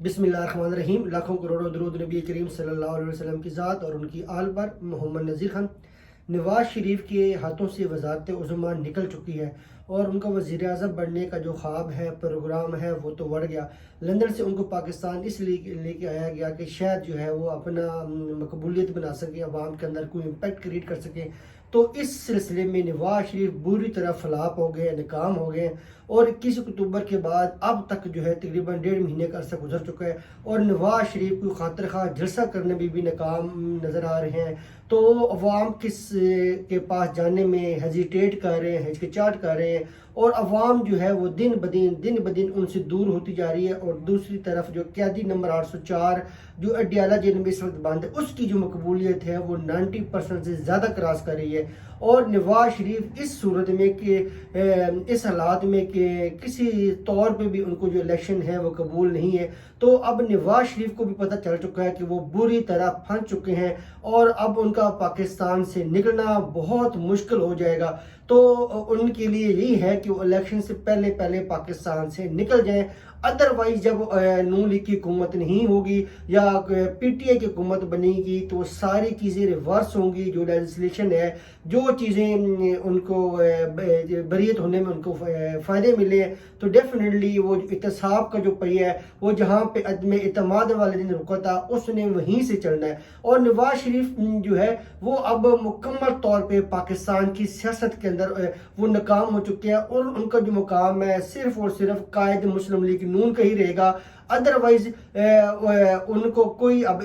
بسم اللہ الرحمن الرحیم۔ لاکھوں کروڑوں درود نبی کریم صلی اللہ علیہ وسلم کی ذات اور ان کی آل پر۔ محمد نذیر خان نواز شریف کے ہاتھوں سے وزارت عظمیٰ نکل چکی ہے اور ان کا وزیر اعظم بننے کا جو خواب ہے، پروگرام ہے، وہ تو بڑھ گیا۔ لندن سے ان کو پاکستان اس لیے لے کے آیا گیا کہ شاید جو ہے وہ اپنا مقبولیت بنا سکیں، عوام کے اندر کوئی امپیکٹ کریٹ کر سکیں۔ تو اس سلسلے میں نواز شریف بری طرح فلاپ ہو گئے، ناکام ہو گئے اور 21 اکتوبر کے بعد اب تک جو ہے تقریباً 1.5 مہینے کا عرصہ گزر چکا ہے اور نواز شریف کوئی خاطر خواہ جلسہ کرنے میں بھی ناکام نظر آ رہے ہیں۔ تو عوام کے پاس جانے میں ہیزیٹیٹ کر رہے ہیں، ہچکچاہٹ کر رہے ہیں اور عوام جو ہے وہ دن بدن ان سے دور ہوتی جا رہی ہے۔ اور دوسری طرف جو قیادی نمبر 804 جو اڈیالہ جیل میں اس وقت بند ہے، اس کی جو مقبولیت ہے وہ 90% سے زیادہ کراس کر رہی ہے۔ اور نواز شریف اس صورت میں کہ اس حالات میں کہ کسی طور پہ بھی ان کو جو الیکشن ہے وہ قبول نہیں ہے، تو اب نواز شریف کو بھی پتہ چل چکا ہے کہ وہ بری طرح پھنس چکے ہیں اور اب ان کا پاکستان سے نکلنا بہت مشکل ہو جائے گا۔ تو ان کے لیے یہی ہے کہ وہ الیکشن سے پہلے پاکستان سے نکل جائیں۔ ادروائز جب نون لیگ کی حکومت نہیں ہوگی یا پی ٹی آئی کی حکومت بنے گی تو ساری چیزیں ریورس ہوں گی۔ جو لیجسلیشن ہے، جو چیزیں ان کو بریت ہونے میں ان کو فائدے ملے ہیں، تو ڈیفینیٹلی وہ احتساب کا جو پہیہ ہے وہ جہاں پہ عدم اعتماد والے دن رکا تھا اس نے وہیں سے چلنا ہے۔ اور نواز شریف جو ہے وہ اب مکمل طور پہ پاکستان کی سیاست کے اندر وہ ناکام ہو چکے ہیں اور ان کا جو مقام ہے صرف اور صرف قائد مسلم لیگ نون کا ہی رہے گا۔ ادروائز ان کو کوئی اب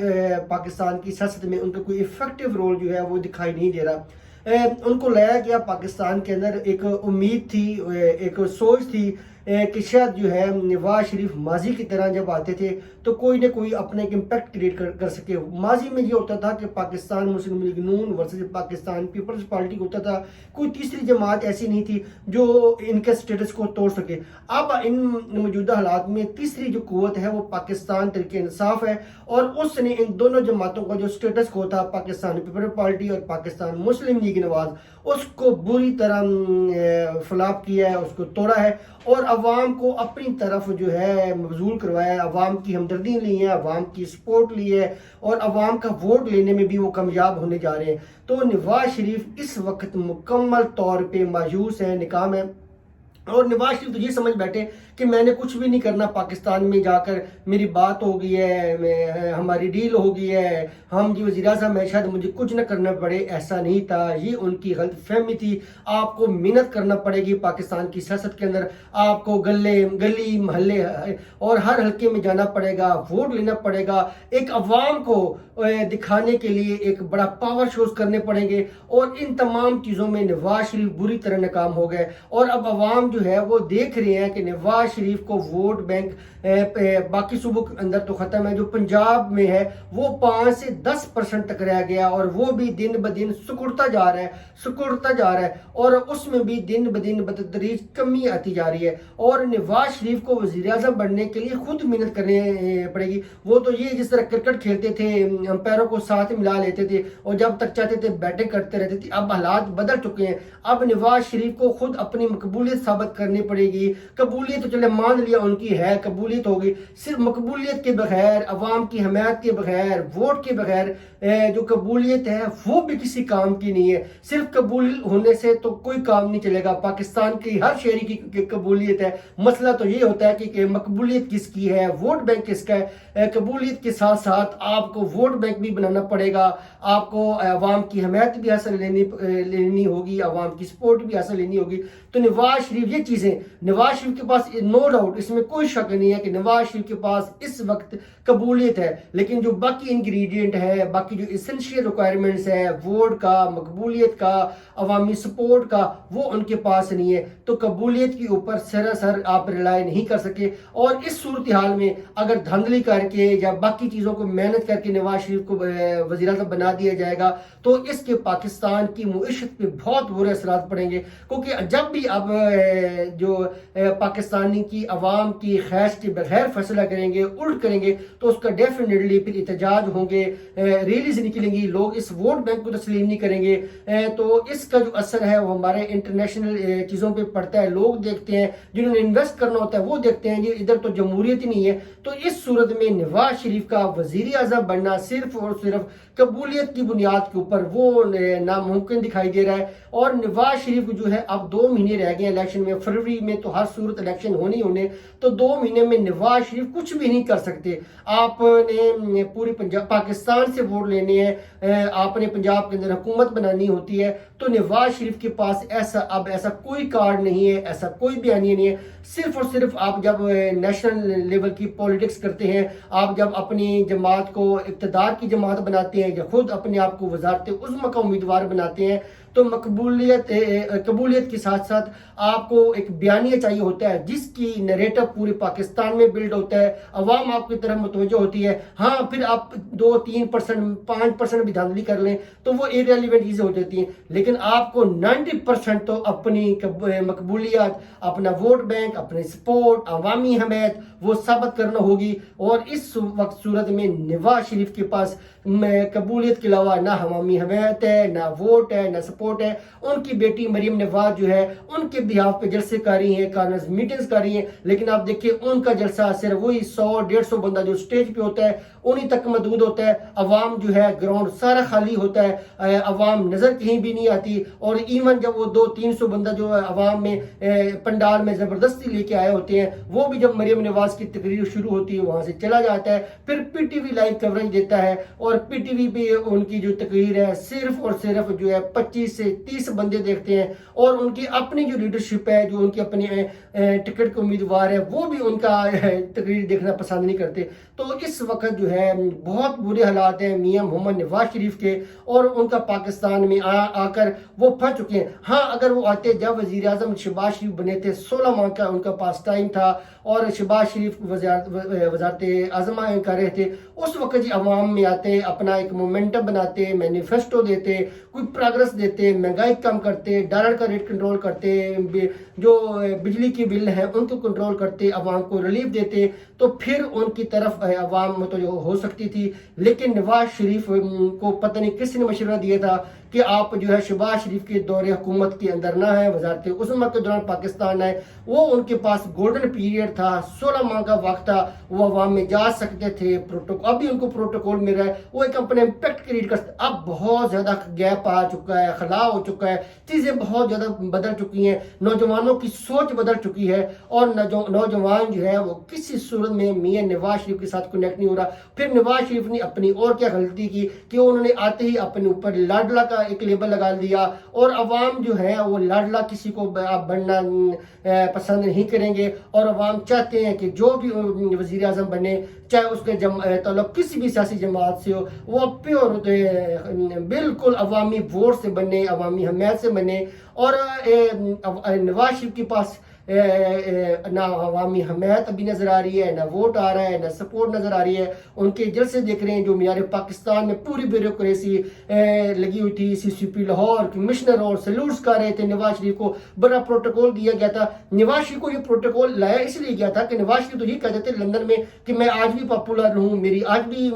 پاکستان کی سیاست میں ان کا کوئی ایفیکٹو رول جو ہے وہ دکھائی نہیں دے رہا۔ ان کو لایا گیا پاکستان کے اندر، ایک امید تھی، ایک سوچ تھی کہ شاید جو ہے نواز شریف ماضی کی طرح جب آتے تھے تو کوئی نہ کوئی اپنے ایک امپیکٹ کریٹ کر سکے۔ ماضی میں یہ ہوتا تھا کہ پاکستان مسلم لیگ نون ورسز پاکستان پیپلز پارٹی ہوتا تھا، کوئی تیسری جماعت ایسی نہیں تھی جو ان کے سٹیٹس کو توڑ سکے۔ اب ان موجودہ حالات میں تیسری جو قوت ہے وہ پاکستان تحریک انصاف ہے اور اس نے ان دونوں جماعتوں کا جو سٹیٹس کو تھا، پاکستان پیپلز پارٹی اور پاکستان مسلم لیگ نواز، اس کو بری طرح فلاپ کیا ہے، اس کو توڑا ہے اور عوام کو اپنی طرف جو ہے مبذول کروایا ہے۔ عوام کی ہمدردی لی ہے، عوام کی سپورٹ لی ہے اور عوام کا ووٹ لینے میں بھی وہ کامیاب ہونے جا رہے ہیں۔ تو نواز شریف اس وقت مکمل طور پہ مایوس ہے، ناکام ہے اور نواز شریف تو یہ سمجھ بیٹھے کہ میں نے کچھ بھی نہیں کرنا، پاکستان میں جا کر میری بات ہو گئی ہے، ہماری ڈیل ہو گئی ہے، ہم جو وزیر اعظم ہے، شاید مجھے کچھ نہ کرنا پڑے۔ ایسا نہیں تھا، یہ ان کی غلط فہمی تھی۔ آپ کو محنت کرنا پڑے گی پاکستان کی سیاست کے اندر، آپ کو گلی محلے اور ہر حلقے میں جانا پڑے گا، ووٹ لینا پڑے گا، ایک عوام کو دکھانے کے لیے ایک بڑا پاور شوز کرنے پڑیں گے اور ان تمام چیزوں میں نواز شریف بری طرح ناکام ہو گئے۔ اور اب عوام جو ہے وہ دیکھ رہے ہیں کہ نواز شریف کو ووٹ بینک باقی صوبوں کے اندر تو ختم ہے، جو پنجاب میں ہے وہ 5 سے 10% تک رہ گیا اور وہ بھی دن بدن سکڑتا جا رہا ہے اور اس میں بھی دن بدن بتدریج کمی آتی جا رہی ہے۔ اور نواز شریف کو وزیر اعظم بننے کے لیے خود محنت کرنے پڑے گی۔ وہ تو یہ جس طرح کرکٹ کھیلتے تھے، امپائروں کو ساتھ ملا لیتے تھے اور جب تک چاہتے تھے بیٹنگ کرتے رہتے تھے۔ اب حالات بدل چکے ہیں، اب نواز شریف کو خود اپنی مقبولیت ثابت کرنی پڑے گی۔ قبولیت تو چلے مان لیا ان کی ہے، قبولیت ہوگی، صرف مقبولیت کے بغیر، عوام کی حمایت کے بغیر، ووٹ کے بغیر جو قبولیت ہے وہ بھی کسی کام کی نہیں ہے۔ صرف قبول ہونے سے تو کوئی کام نہیں چلے گا۔ پاکستان کی ہر شہری کی قبولیت ہے، مسئلہ تو یہ ہوتا ہے کہ مقبولیت کس کی ہے، ووٹ بینک کس کا ہے۔ قبولیت کے ساتھ ساتھ آپ کو ووٹ بینک بھی بنانا پڑے گا، آپ کو عوام کی حمایت بھی حاصل لینی ہوگی، عوام کی سپورٹ بھی حاصل لینی ہوگی۔ تو نواز شریف یہ چیزیں، نواز شریف کے پاس نو ڈاؤٹ، اس میں کوئی شک نہیں ہے کہ نواز شریف کے پاس اس وقت قبولیت ہے، لیکن جو باقی انگریڈینٹ ہے، باقی جو اسینشیل ریکوائرمنٹس ہے، ووٹ کا، مقبولیت کا، عوامی سپورٹ کا، وہ ان کے پاس نہیں ہے۔ تو قبولیت کے اوپر سراسر آپ ریلائی نہیں کر سکے اور اس صورتحال میں اگر دھاندلی کر کے یا باقی چیزوں کو محنت کر کے نواز شریف کو وزیر اعظم بنا دیا جائے گا تو اس کے پاکستان کی معیشت پہ بہت برے اثرات پڑیں گے، کیونکہ جب بھی اب جو پاکستانی کی عوام کی خواہش کے بغیر فیصلہ کریں گے، الٹ کریں گے، تو اس کا ڈیفینیٹلی پھر احتجاج ہوں گے، ریلیز نکلیں گی، لوگ اس ووٹ بینک کو تسلیم نہیں کریں گے۔ تو اس کا جو اثر ہے وہ ہمارے انٹرنیشنل چیزوں پہ پڑتا ہے، لوگ دیکھتے ہیں، جنہوں نے انویسٹ کرنا ہوتا ہے وہ دیکھتے ہیں یہ ادھر تو جمہوریت ہی نہیں ہے۔ تو اس صورت میں نواز شریف کا وزیر اعظم بننا صرف اور صرف قبولیت کی بنیاد کے اوپر وہ ناممکن دکھائی دے رہا ہے۔ اور نواز شریف جو ہے اب 2 مہینے رہ گئے ہیں الیکشن میں، فروری میں تو ہر صورت الیکشن ہونے، تو 2 مہینے میں نواز شریف کچھ بھی نہیں کر سکتے۔ آپ نے پوری پاکستان سے ووٹ لینے ہیں، آپ نے پنجاب کے اندر حکومت بنانی ہوتی ہے، تو نواز شریف کے پاس ایسا کوئی کارڈ نہیں ہے، ایسا کوئی بیانیہ نہیں ہے۔ صرف اور صرف آپ جب نیشنل لیول کی پولیٹکس کرتے ہیں، آپ جب اپنی جماعت کو اقتدار کی جماعت بناتے ہیں یا خود اپنے آپ کو وزارت عظمیٰ کا امیدوار بناتے ہیں، تو قبولیت کے ساتھ ساتھ آپ کو ایک بیانیہ چاہیے ہوتا ہے جس کی نیریٹو پورے پاکستان میں بلڈ ہوتا ہے، عوام آپ کی طرف متوجہ ہوتی ہے۔ ہاں پھر آپ 2-3%، 5% بھی دھاندلی کر لیں تو وہ irrelevant چیزیں ہو جاتی ہیں، لیکن آپ کو 90% تو اپنی مقبولیت، اپنا ووٹ بینک، اپنے سپورٹ، عوامی حمایت وہ ثابت کرنا ہوگی۔ اور اس وقت صورت میں نواز شریف کے پاس قبولیت کے علاوہ نہ عوامی حمایت ہے، نہ ووٹ ہے، نہ سپورٹ ہے۔ ان کی بیٹی مریم نواز جو ہے ان کے بیہاف پہ جلسے کر رہی ہیں، کانفرنس میٹنگز کر رہی ہیں، لیکن آپ دیکھیں ان کا جلسہ صرف وہی 100-150 بندہ جو سٹیج پہ ہوتا ہے انہی تک محدود ہوتا ہے۔ عوام جو ہے گراؤنڈ سارا خالی ہوتا ہے، عوام نظر کہیں بھی نہیں آتی۔ اور ایون جب وہ 200-300 بندہ جو عوام میں پنڈال میں زبردستی لے کے آئے ہوتے ہیں، وہ بھی جب مریم نواز کی تقریر شروع ہوتی ہے وہاں سے چلا جاتا ہے۔ پھر P T V live coverage دیتا ہے، اور پی ٹی وی پہ ان کی جو تقریر ہے صرف اور صرف جو ہے 25 سے 30 بندے دیکھتے ہیں، اور ان کی اپنی جو لیڈرشپ ہے، جو ان کی اپنی ٹکٹ کے امیدوار ہے، وہ بھی ان کا تقریر دیکھنا پسند نہیں کرتے۔ تو اس وقت جو ہے بہت برے حالات ہیں میاں محمد نواز شریف کے، اور ان کا پاکستان میں آ کر وہ پھنس چکے ہیں۔ ہاں اگر وہ آتے، جب وزیر اعظم شہباز شریف بنے تھے 16 ماہ کا ان کا پاس ٹائم تھا، اور شہباز شریف وزارت عظمیٰ کر رہے تھے، اس وقت جی عوام میں آتے، اپنا ایک مومنٹم بناتے، مینیفیسٹو دیتے، کوئی پروگرس دیتے، مہنگائی کم کرتے، ڈالر کا ریٹ کنٹرول کرتے، جو بجلی کی بل ہیں ان کو کنٹرول کرتے، عوام کو ریلیف دیتے، تو پھر ان کی طرف عوام متوجہ ہو سکتی تھی۔ لیکن نواز شریف کو پتہ نہیں کس نے مشورہ دیا تھا کہ آپ جو ہے شہباز شریف کے دور حکومت کے اندر نہ ہیں، وزارت عظمیٰ کے دوران پاکستان ہے، وہ ان کے پاس گولڈن پیریڈ تھا، 16 ماہ کا وقت تھا، وہ عوام میں جا سکتے تھے۔ اب بھی ان کو پروٹوکول مل رہا ہے، وہ ایک اپنے امپیکٹ کریٹ کر سکتے۔ اب بہت زیادہ گیپ آ چکا ہے، خلا ہو چکا ہے، چیزیں بہت زیادہ بدل چکی ہیں، نوجوانوں کی سوچ بدل چکی ہے، اور نوجوان جو ہے وہ کسی صورت میں میاں نواز شریف کے ساتھ کنیکٹ نہیں ہو رہا۔ پھر نواز شریف نے اپنی اور کیا غلطی کی کہ انہوں نے آتے ہی اپنے اوپر لاڈلا کا ایک لیبل لگا دیا، اور عوام جو ہے وہ لاڈلا کسی کو بننا پسند نہیں کریں گے، اور عوام چاہتے ہیں کہ جو بھی وزیر اعظم بنے، چاہے اس کے تعلق کسی بھی سیاسی جماعت سے ہو، وہ پیور بالکل عوامی ووٹ سے بنے، عوامی حمایت سے بنے۔ اور نواز شریف کے پاس نہ عوامی حمایت ابھی نظر آ رہی ہے، نہ ووٹ آ رہا ہے، نہ سپورٹ نظر آ رہی ہے۔ ان کے جلسے دیکھ رہے ہیں جو معیار پاکستان میں پوری بیوروکریسی لگی ہوئی تھی، سی سی پی لاہور کمشنر اور سلوٹس کر رہے تھے، نواز شریف کو بڑا پروٹوکول دیا گیا تھا۔ نواز شریف کو یہ پروٹوکول لایا اس لیے گیا تھا کہ نواز شریف تو یہ کہتے تھے لندن میں کہ میں آج بھی پاپولر ہوں، میری آج بھی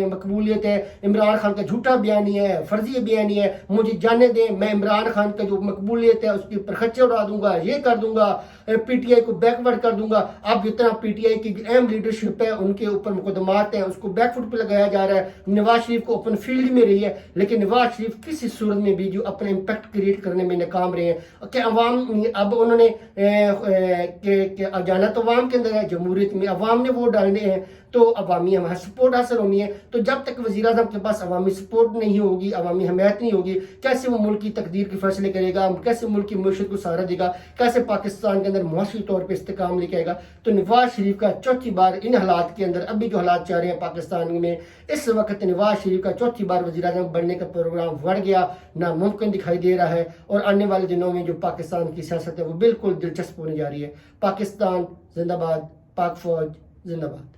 مقبولیت ہے، عمران خان کا جھوٹا بیانی ہے، فرضی بیانی ہے، مجھے جانے دیں، میں عمران خان کا جو مقبولیت ہے اس کی پرخچے اڑا دوں گا، یہ کر دوں گا، پی ٹی آئی کو بیک ورڈ کر دوں گا۔ اب جتنا پی ٹی آئی کی اہم لیڈرشپ ہے ان کے اوپر مقدمات ہیں، اس کو بیک فٹ پہ لگایا جا رہا ہے۔ نواز شریف کو اوپن فیلڈ میں رہی ہے، لیکن نواز شریف کسی صورت میں بھی جو اپنے امپیکٹ کریٹ کرنے میں ناکام رہے ہیں کہ عوام اب انہوں نے جانا تو عوام کے اندر ہے، جمہوریت میں عوام نے ووٹ ڈالنے ہیں تو عوامی سپورٹ حاصل ہونی ہے۔ تو جب تک وزیر اعظم کے پاس عوامی سپورٹ نہیں ہوگی، عوامی حمایت نہیں ہوگی، کیسے وہ ملک کی تقدیر کے فیصلے کرے گا، کیسے ملک کی معیشت کو سہارا دے گا، کیسے پاکستان کے اندر معاشی طور پہ استحکام لے کے آئے گا۔ تو نواز شریف کا چوتھی بار ان حالات کے اندر، ابھی جو حالات چل رہے ہیں پاکستان میں اس وقت، نواز شریف کا چوتھی بار وزیر اعظم بننے کا پروگرام بڑھ گیا، ناممکن دکھائی دے رہا ہے۔ اور آنے والے دنوں میں جو پاکستان کی سیاست ہے وہ بالکل دلچسپ ہونے جا رہی ہے۔ پاکستان زندہ باد، پاک فوج زندہ باد۔